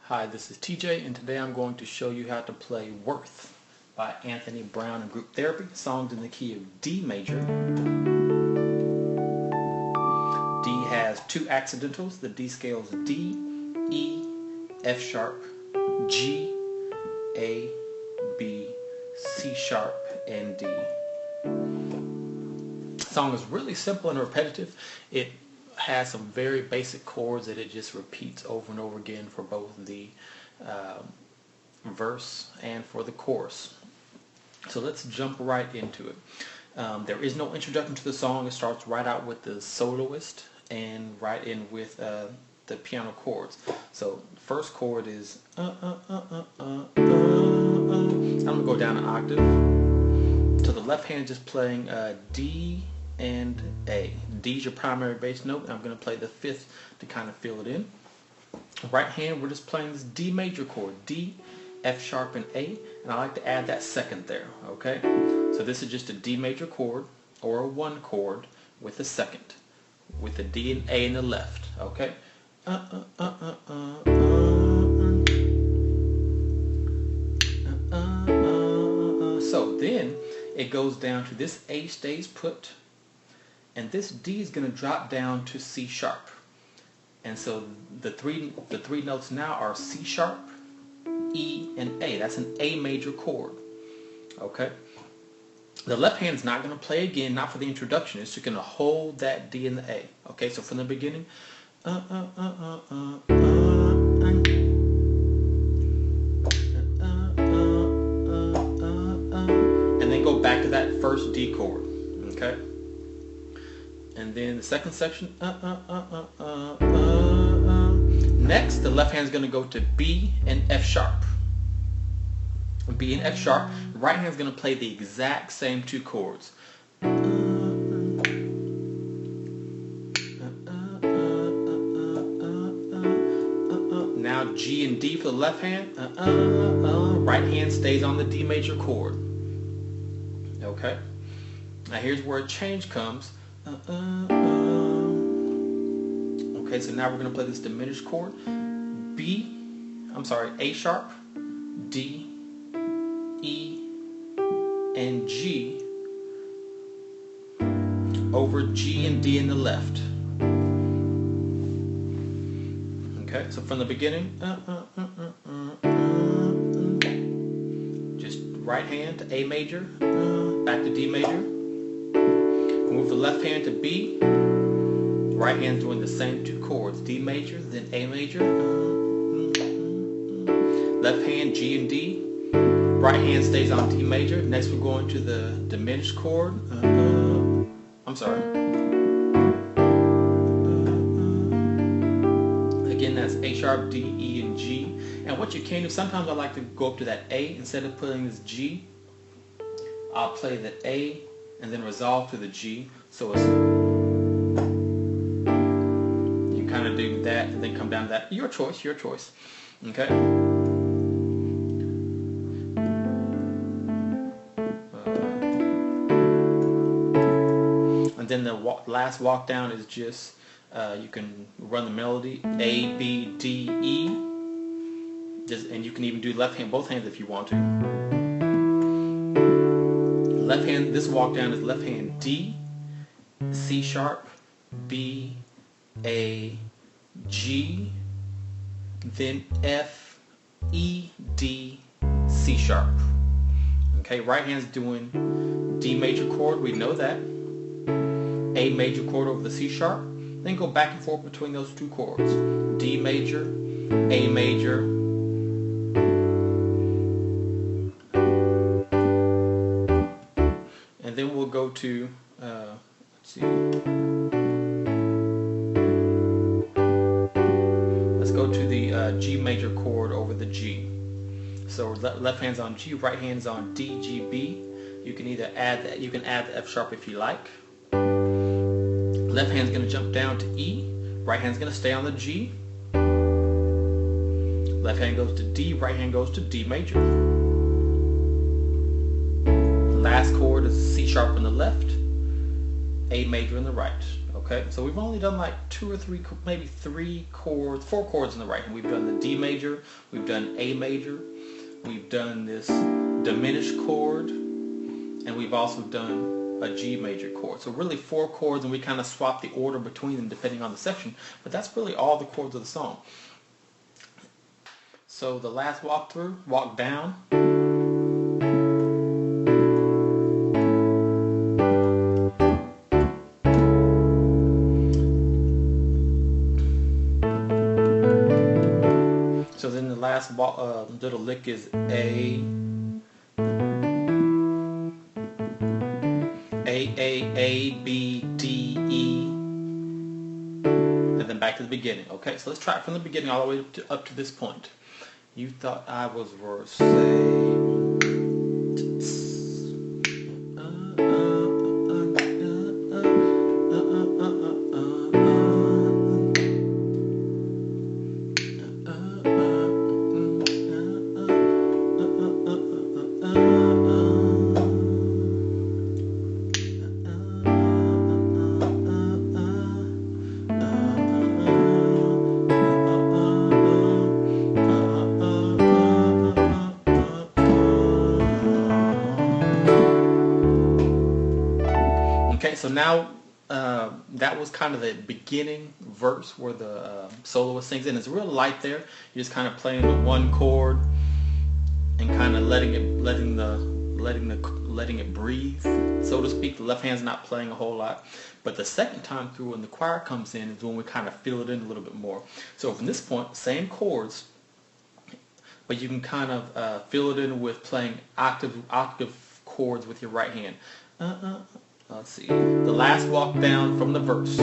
Hi, this is TJ, and today I'm going to show you how to play Worth by Anthony Brown and Group Therapy. Songs in the key of D major. D has two accidentals. The D scale is D, E, F sharp, G, A, B, C sharp, and D. The song is really simple and repetitive. It has some very basic chords that it just repeats over and over again for both the verse and for the chorus. So let's jump right into it. There is no introduction to the song. It starts right out with the soloist and right in with the piano chords. So the first chord is I'm gonna go down an octave. So the left hand is just playing D and A. D is your primary bass note, and I'm going to play the fifth to kind of fill it in. Right hand, we're just playing this D major chord, D, F sharp, and A, and I like to add that second there, okay? So this is just a D major chord, or a one chord, with a second, with the D and A in the left, okay? So then, it goes down to this A stays put, and this D is going to drop down to C sharp. And so the three notes now are C sharp, E, and A. That's an A major chord. Okay? The left hand is not going to play again, not for the introduction. It's just going to hold that D and the A. Okay, so from the beginning, and then go back to that first D chord. Okay? And then the second section, Next, the left hand is going to go to B and F sharp. B and F sharp. Right hand is going to play the exact same two chords. Now G and D for the left hand. Right hand stays on the D major chord. Okay. Now here's where a change comes. Okay, so now we're going to play this diminished chord. A sharp, D, E, and G over G and D in the left. Okay, so from the beginning, just right hand to A major, back to D major. Move the left hand to B. Right hand doing the same two chords, D major, then A major. Left hand, G and D. Right hand stays on D major. Next we're going to the diminished chord. Again, that's A sharp, D, E, and G. And what you can do, sometimes I like to go up to that A. Instead of putting this G, I'll play the A and then resolve to the G. So it's kind of do that and then come down to that. Your choice, your choice. Okay? And then the last walk down is just, you can run the melody, A, B, D, E. And you can even do left hand, both hands if you want to. Left hand, this walk down is left hand D, C sharp, B, A, G, then F, E, D, C sharp. Okay, right hand's doing D major chord, we know that. A major chord over the C sharp. Then go back and forth between those two chords. D major, A major, and then we'll go to, let's see. Go to the G major chord over the G. So left hand's on G, right hand's on D, G, B. You can either add that, you can add the F sharp if you like. Left hand's going to jump down to E, right hand's going to stay on the G. Left hand goes to D, right hand goes to D major. Last chord is C sharp on the left, A major on the right. Okay. Okay, so we've only done like 2 or 3, maybe 3 chords, 4 chords in the right hand. We've done the D major, we've done A major, we've done this diminished chord, and we've also done a G major chord. So really 4 chords, and we kind of swap the order between them depending on the section, but that's really all the chords of the song. So the last walk down. So then the last little lick is A, B, D, E, and then back to the beginning. Okay, so let's try it from the beginning all the way up to this point. You thought I was worth saving. Okay, so now that was kind of the beginning verse where the soloist sings in. It's real light there. You're just kind of playing the one chord and kind of letting it breathe, so to speak. The left hand's not playing a whole lot, but the second time through when the choir comes in is when we kind of fill it in a little bit more. So from this point, same chords, but you can kind of fill it in with playing octave chords with your right hand. Let's see. The last walk down from the verse.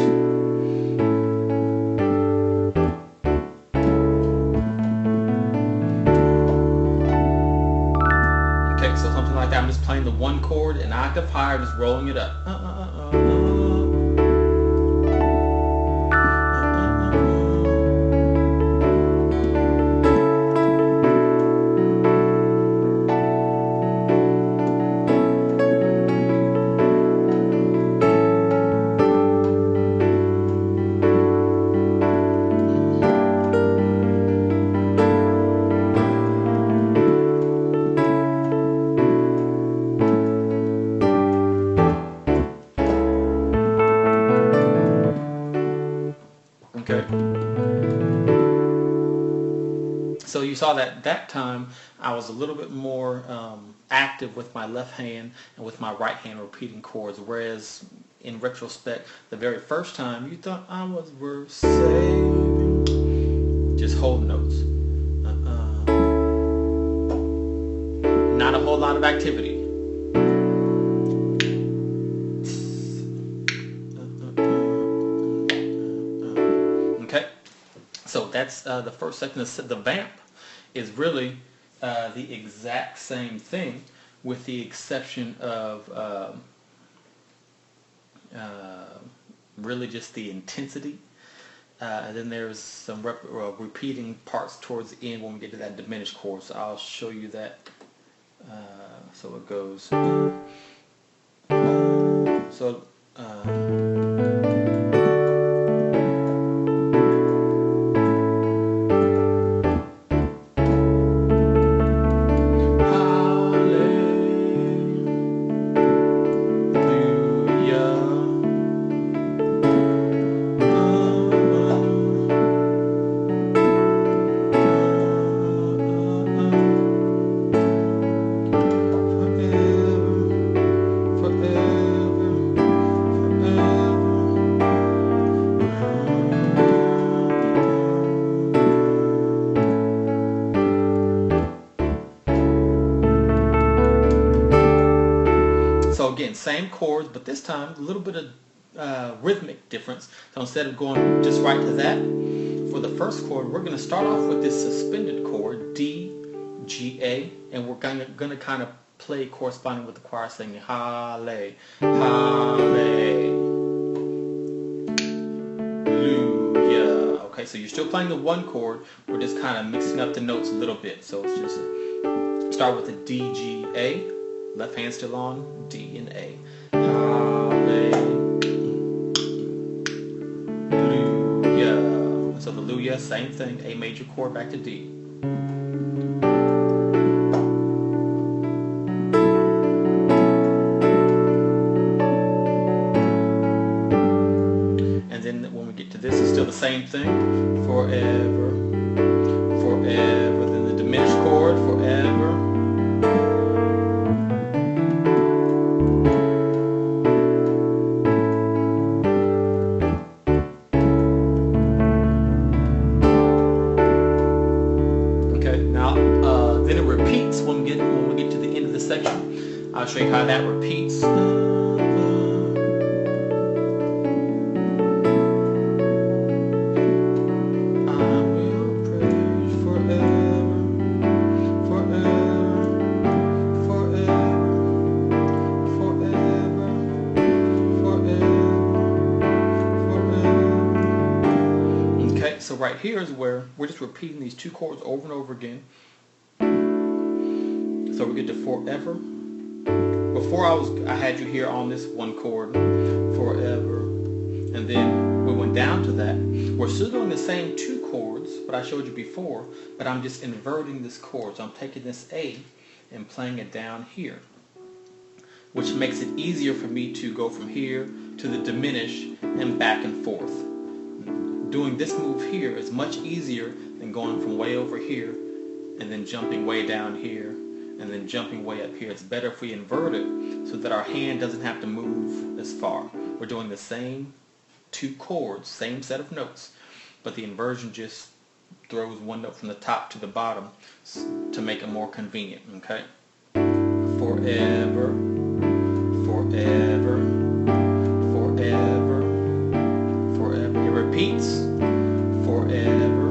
Okay, so something like that. I'm just playing the one chord an octave higher, just rolling it up. Okay. So you saw that time I was a little bit more active with my left hand and with my right hand repeating chords, whereas in retrospect, the very first time you thought I was worth saving, just hold notes. Not a whole lot of activity. Okay, so that's the first section. The vamp is really the exact same thing, with the exception of really just the intensity. And then there's some repeating parts towards the end when we get to that diminished chord. So I'll show you that. So it goes. So again, same chords, but this time a little bit of rhythmic difference. So instead of going just right to that, for the first chord, we're going to start off with this suspended chord, D, G, A, and we're going to kind of play corresponding with the choir singing Hallelujah. Okay, so you're still playing the one chord, we're just kind of mixing up the notes a little bit. So it's just start with the D, G, A. Left hand still on, D and A. Hallelujah. Hallelujah, same thing, A major chord back to D. And then when we get to this, it's still the same thing. Forever, forever. Then the diminished chord, forever. Then it repeats when we get to the end of the section. I'll show you how that repeats. I will praise forever, forever, forever, forever, forever. Okay, so right here is where we're just repeating these two chords over and over again. So we get to forever. Before I had you here on this one chord, forever, and then we went down to that. We're still doing the same two chords, but I showed you before, but I'm just inverting this chord. So I'm taking this A and playing it down here, which makes it easier for me to go from here to the diminished and back and forth. Doing this move here is much easier than going from way over here and then jumping way down here and then jumping way up here. It's better if we invert it so that our hand doesn't have to move as far. We're doing the same two chords, same set of notes, but the inversion just throws one note from the top to the bottom to make it more convenient, okay? Forever, forever, forever, forever. It repeats, forever.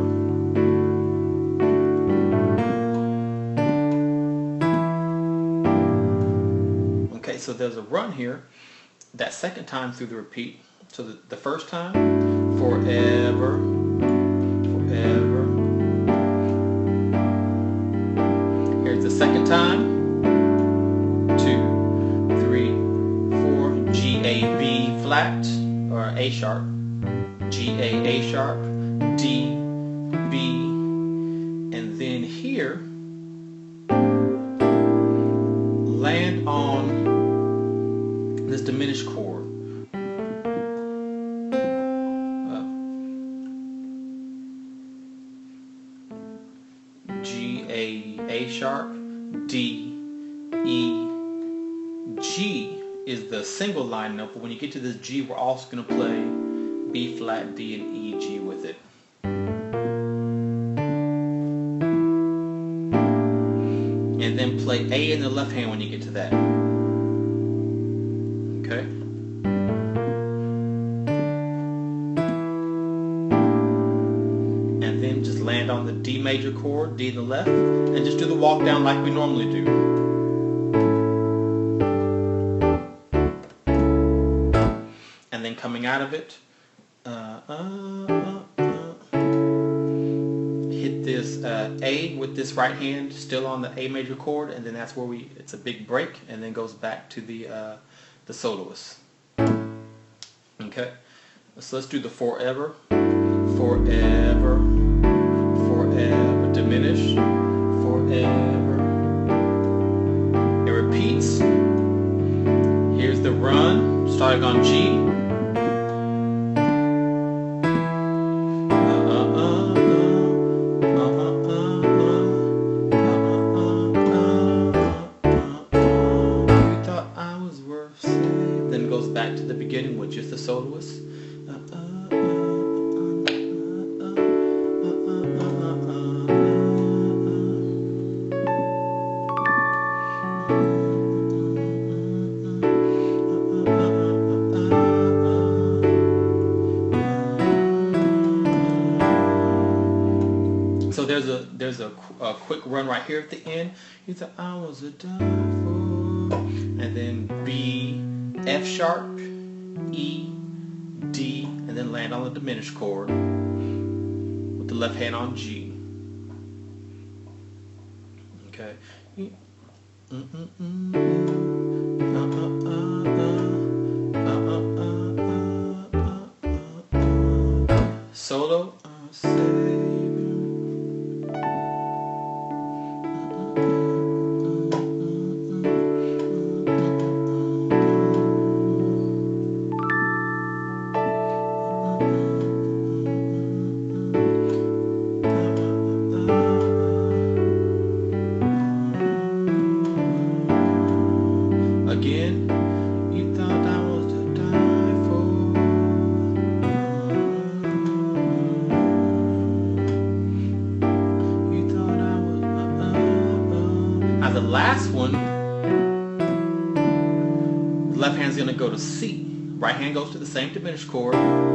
So there's a run here, that second time through the repeat. So the first time, forever, forever. Here's the second time, 2, 3, 4, G, A, B flat, or A sharp, G, A sharp, D, B, and then here, land on this diminished chord. G, A sharp, D, E, G is the single line note, but when you get to this G, we're also going to play B flat, D, and E, G with it. And then play A in the left hand when you get to that. Okay. And then just land on the D major chord, D in the left, and just do the walk down like we normally do. And then coming out of it, hit this A with this right hand still on the A major chord, and then that's where it's a big break, and then goes back to the soloist. Okay, so let's do the forever, forever, forever, diminished, forever. It repeats. Here's the run, starting on G. Then goes back to the beginning with just the soloist. So there's a quick run right here at the end. You thought I was a devil, and then B, F sharp, E, D, and then land on the diminished chord with the left hand on G. Okay. Solo. Savior. Again, you thought I was to die for. You thought I was. Now the last one, the left hand's gonna go to C. Right hand goes to the same diminished chord. And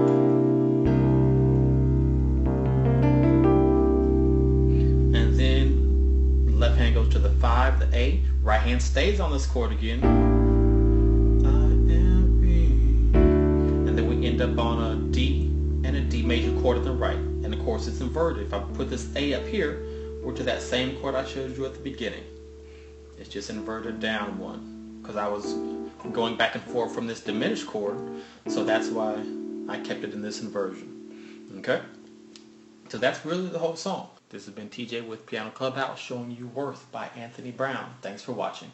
then the left hand goes to the 5, the A. Right hand stays on this chord again. And then we end up on a D and a D major chord at the right. And of course it's inverted. If I put this A up here, we're to that same chord I showed you at the beginning. It's just inverted down one. Because I was going back and forth from this diminished chord. So that's why I kept it in this inversion. Okay? So that's really the whole song. This has been TJ with Piano Clubhouse showing you Worth by Anthony Brown. Thanks for watching.